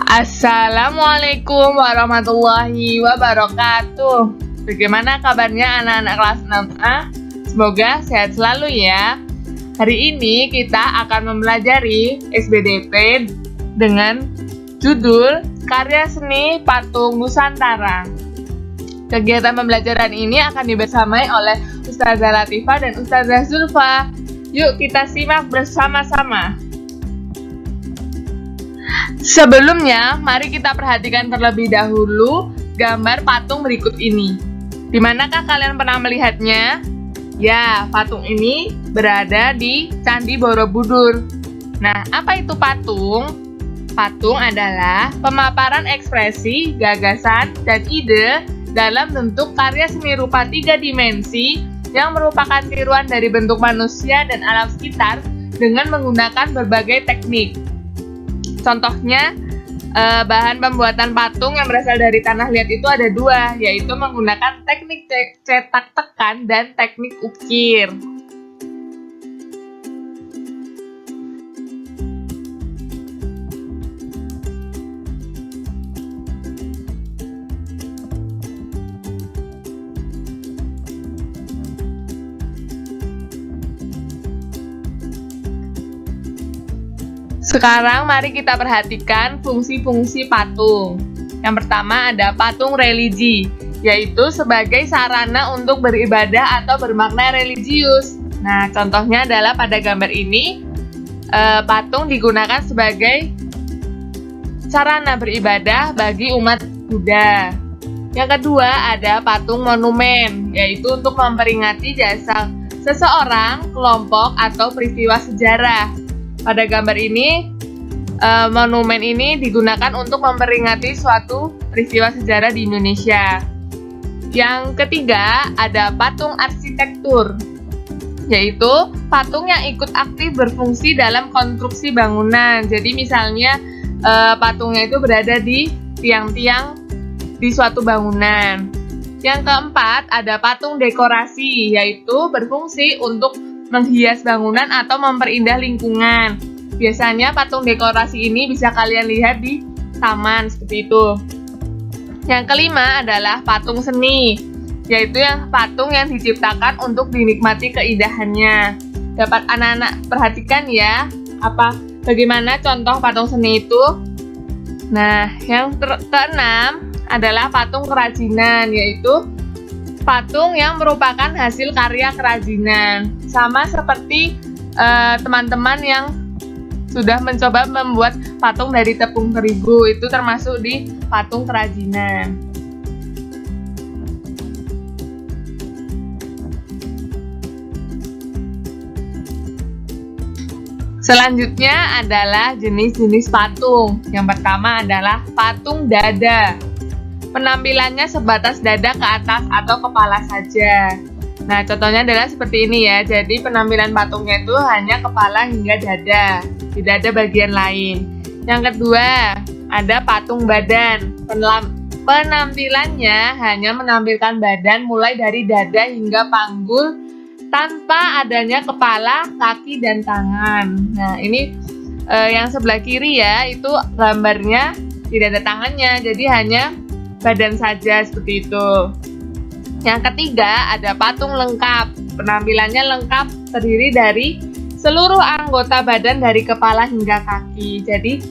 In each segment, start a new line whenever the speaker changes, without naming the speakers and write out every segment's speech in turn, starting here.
Assalamualaikum warahmatullahi wabarakatuh. Bagaimana kabarnya anak-anak kelas 6A? Semoga sehat selalu ya. Hari ini kita akan mempelajari SBDP dengan judul Karya Seni Patung Nusantara. Kegiatan pembelajaran ini akan dibersamai oleh Ustazah Latifah dan Ustazah Zulfa. Yuk kita simak bersama-sama. Sebelumnya, mari kita perhatikan terlebih dahulu gambar patung berikut ini. Di manakah kalian pernah melihatnya? Ya, patung ini berada di Candi Borobudur. Nah, apa itu patung? Patung adalah pemaparan ekspresi, gagasan, dan ide dalam bentuk karya seni rupa 3 dimensi yang merupakan tiruan dari bentuk manusia dan alam sekitar dengan menggunakan berbagai teknik. Contohnya, bahan pembuatan patung yang berasal dari tanah liat itu ada 2, yaitu menggunakan teknik cetak tekan dan teknik ukir. Sekarang mari kita perhatikan fungsi-fungsi patung. Yang pertama ada patung religi, yaitu sebagai sarana untuk beribadah atau bermakna religius. Nah, contohnya adalah pada gambar ini, patung digunakan sebagai sarana beribadah bagi umat Buddha. Yang kedua ada patung monumen, yaitu untuk memperingati jasa seseorang, kelompok, atau peristiwa sejarah. Pada gambar ini, monumen ini digunakan untuk memperingati suatu peristiwa sejarah di Indonesia. Yang ketiga, ada patung arsitektur, yaitu patung yang ikut aktif berfungsi dalam konstruksi bangunan. Jadi misalnya patungnya itu berada di tiang-tiang di suatu bangunan. Yang keempat, ada patung dekorasi, yaitu berfungsi untuk menghias bangunan atau memperindah lingkungan. Biasanya patung dekorasi ini bisa kalian lihat di taman seperti itu. Yang kelima adalah patung seni, yaitu patung yang diciptakan untuk dinikmati keindahannya. Dapat anak-anak perhatikan ya, bagaimana contoh patung seni itu. Nah, yang keenam adalah patung kerajinan, yaitu patung yang merupakan hasil karya kerajinan. Sama seperti teman-teman yang sudah mencoba membuat patung dari tepung terigu, itu termasuk di patung kerajinan. Selanjutnya adalah jenis-jenis patung. Yang pertama adalah patung dada. Penampilannya sebatas dada ke atas atau kepala saja. Nah, contohnya adalah seperti ini ya. Jadi penampilan patungnya itu hanya kepala hingga dada, tidak ada bagian lain. Yang kedua, ada patung badan. Penampilannya hanya menampilkan badan mulai dari dada hingga panggul tanpa adanya kepala, kaki, dan tangan. Nah, ini yang sebelah kiri ya, itu gambarnya tidak ada tangannya, jadi hanya badan saja seperti itu. Yang ketiga ada patung lengkap. Penampilannya lengkap, terdiri dari seluruh anggota badan dari kepala hingga kaki. Jadi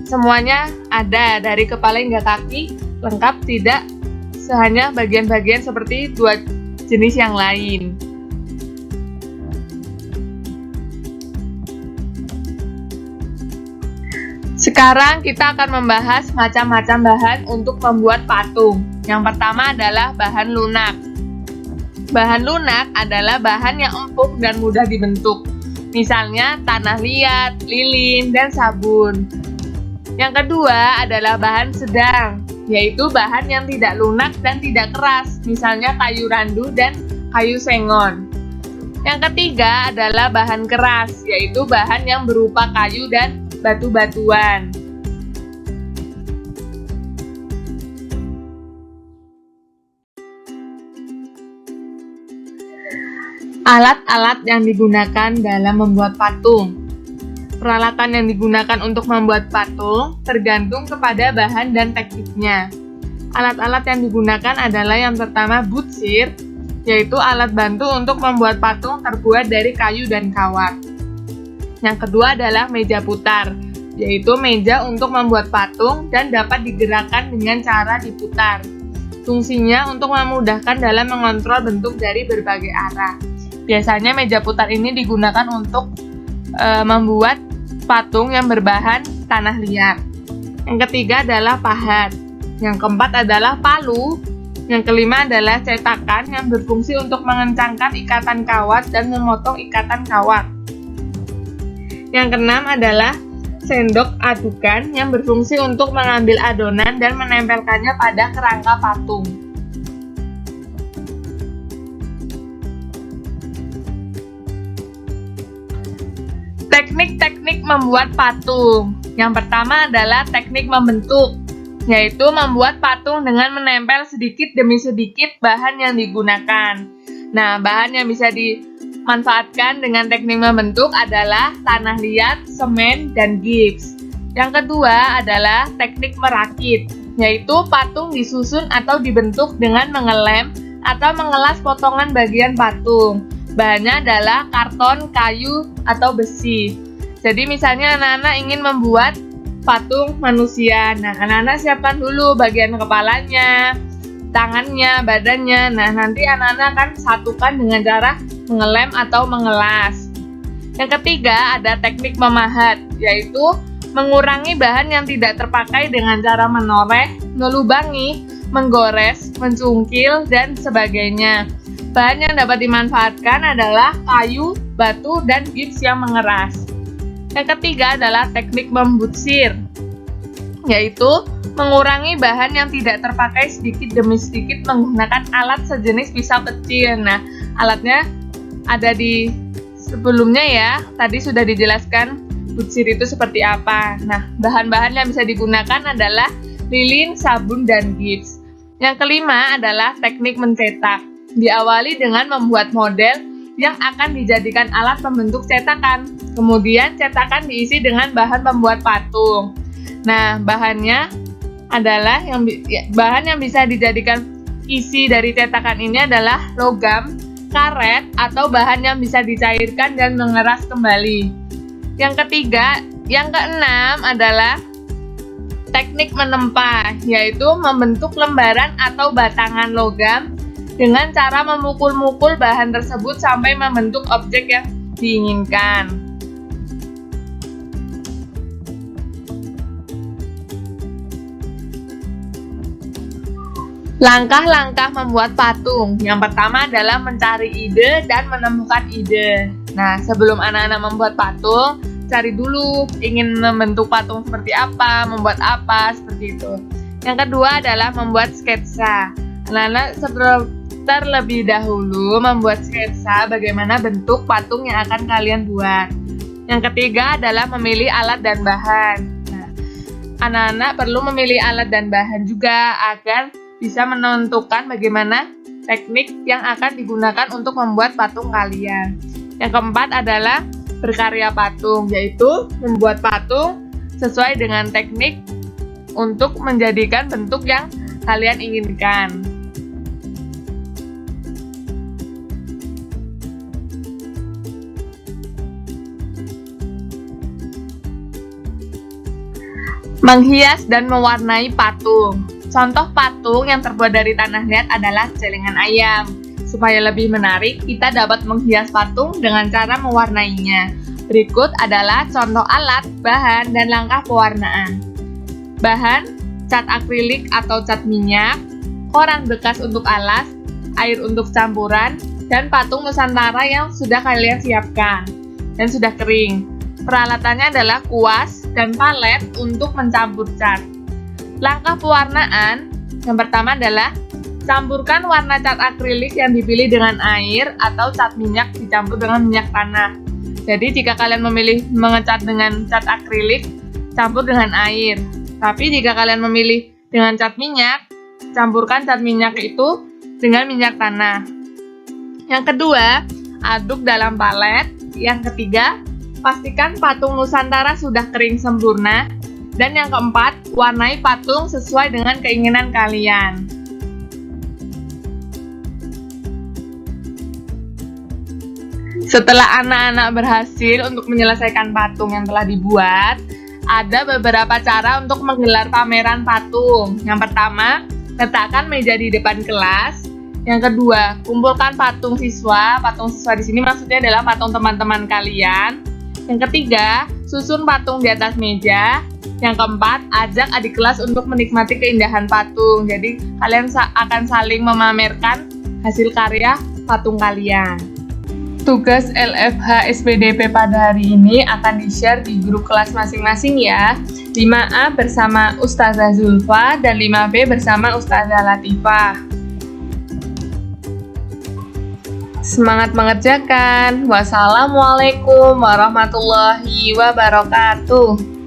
semuanya ada dari kepala hingga kaki, lengkap, tidak hanya bagian-bagian seperti 2 jenis yang lain. Sekarang kita akan membahas macam-macam bahan untuk membuat patung. Yang pertama adalah bahan lunak. Bahan lunak adalah bahan yang empuk dan mudah dibentuk. Misalnya tanah liat, lilin, dan sabun. Yang kedua adalah bahan sedang, yaitu bahan yang tidak lunak dan tidak keras. Misalnya kayu randu dan kayu sengon. Yang ketiga adalah bahan keras, yaitu bahan yang berupa kayu dan batu-batuan. Alat-alat yang digunakan dalam membuat patung. Peralatan yang digunakan untuk membuat patung tergantung kepada bahan dan tekniknya. Alat-alat yang digunakan adalah yang pertama butsir, yaitu alat bantu untuk membuat patung terbuat dari kayu dan kawat. Yang kedua adalah meja putar, yaitu meja untuk membuat patung dan dapat digerakkan dengan cara diputar. Fungsinya untuk memudahkan dalam mengontrol bentuk dari berbagai arah. Biasanya meja putar ini digunakan untuk membuat patung yang berbahan tanah liat. Yang ketiga adalah pahat. Yang keempat adalah palu. Yang kelima adalah cetakan yang berfungsi untuk mengencangkan ikatan kawat dan memotong ikatan kawat. Yang keenam adalah sendok adukan yang berfungsi untuk mengambil adonan dan menempelkannya pada kerangka patung. Teknik-teknik membuat patung. Yang pertama adalah teknik membentuk, yaitu membuat patung dengan menempel sedikit demi sedikit bahan yang digunakan. Nah, bahan yang bisa dimanfaatkan dengan teknik membentuk adalah tanah liat, semen, dan gips. Yang kedua adalah teknik merakit, yaitu patung disusun atau dibentuk dengan mengelem atau mengelas potongan bagian patung. Bahannya adalah karton, kayu, atau besi. Jadi misalnya anak-anak ingin membuat patung manusia. Nah, anak-anak siapkan dulu bagian kepalanya, tangannya, badannya. Nah, nanti anak-anak akan satukan dengan cara mengelem atau mengelas. Yang ketiga ada teknik memahat, yaitu mengurangi bahan yang tidak terpakai dengan cara menoreh, melubangi, menggores, mencungkil, dan sebagainya. Bahan yang dapat dimanfaatkan adalah kayu, batu, dan gips yang mengeras. Yang ketiga adalah teknik membutsir, yaitu mengurangi bahan yang tidak terpakai sedikit demi sedikit menggunakan alat sejenis pisau kecil. Nah, alatnya ada di sebelumnya ya, tadi sudah dijelaskan butsir itu seperti apa. Nah, bahan-bahan yang bisa digunakan adalah lilin, sabun, dan gips. Yang kelima adalah teknik mencetak. Diawali dengan membuat model yang akan dijadikan alat pembentuk cetakan. Kemudian cetakan diisi dengan bahan pembuat patung. Nah, bahannya adalah bahan yang bisa dijadikan isi dari cetakan ini adalah logam, karet, atau bahan yang bisa dicairkan dan mengeras kembali. Yang keenam adalah teknik menempa, yaitu membentuk lembaran atau batangan logam dengan cara memukul-mukul bahan tersebut sampai membentuk objek yang diinginkan. Langkah-langkah membuat patung. Yang pertama adalah mencari ide dan menemukan ide. Nah, sebelum anak-anak membuat patung, cari dulu ingin membentuk patung seperti apa, membuat apa, seperti itu. Yang kedua adalah membuat sketsa. Anak-anak terlebih dahulu membuat sketsa bagaimana bentuk patung yang akan kalian buat. Yang ketiga adalah memilih alat dan bahan. Nah, anak-anak perlu memilih alat dan bahan juga agar bisa menentukan bagaimana teknik yang akan digunakan untuk membuat patung kalian. Yang keempat adalah berkarya patung, yaitu membuat patung sesuai dengan teknik untuk menjadikan bentuk yang kalian inginkan. Menghias dan mewarnai patung. Contoh patung yang terbuat dari tanah liat adalah celengan ayam. Supaya lebih menarik, kita dapat menghias patung dengan cara mewarnainya. Berikut adalah contoh alat, bahan, dan langkah pewarnaan. Bahan, cat akrilik atau cat minyak, koran bekas untuk alas, air untuk campuran, dan patung Nusantara yang sudah kalian siapkan dan sudah kering. Peralatannya adalah kuas dan palet untuk mencampur cat. Langkah pewarnaan, yang pertama adalah campurkan warna cat akrilik yang dipilih dengan air atau cat minyak dicampur dengan minyak tanah. Jadi jika kalian memilih mengecat dengan cat akrilik, campur dengan air. Tapi jika kalian memilih dengan cat minyak, campurkan cat minyak itu dengan minyak tanah. Yang kedua, aduk dalam palet. Yang ketiga, pastikan patung Nusantara sudah kering sempurna. Dan yang keempat, warnai patung sesuai dengan keinginan kalian. Setelah anak-anak berhasil untuk menyelesaikan patung yang telah dibuat, ada beberapa cara untuk menggelar pameran patung. Yang pertama, letakkan meja di depan kelas. Yang kedua, kumpulkan patung siswa. Patung siswa di sini maksudnya adalah patung teman-teman kalian. Yang ketiga, susun patung di atas meja. Yang keempat, ajak adik kelas untuk menikmati keindahan patung. Jadi, kalian akan saling memamerkan hasil karya patung kalian. Tugas LFH SPDP pada hari ini akan di-share di grup kelas masing-masing ya. 5A bersama Ustazah Zulfa dan 5B bersama Ustazah Latifah. Semangat mengerjakan. Wassalamualaikum warahmatullahi wabarakatuh.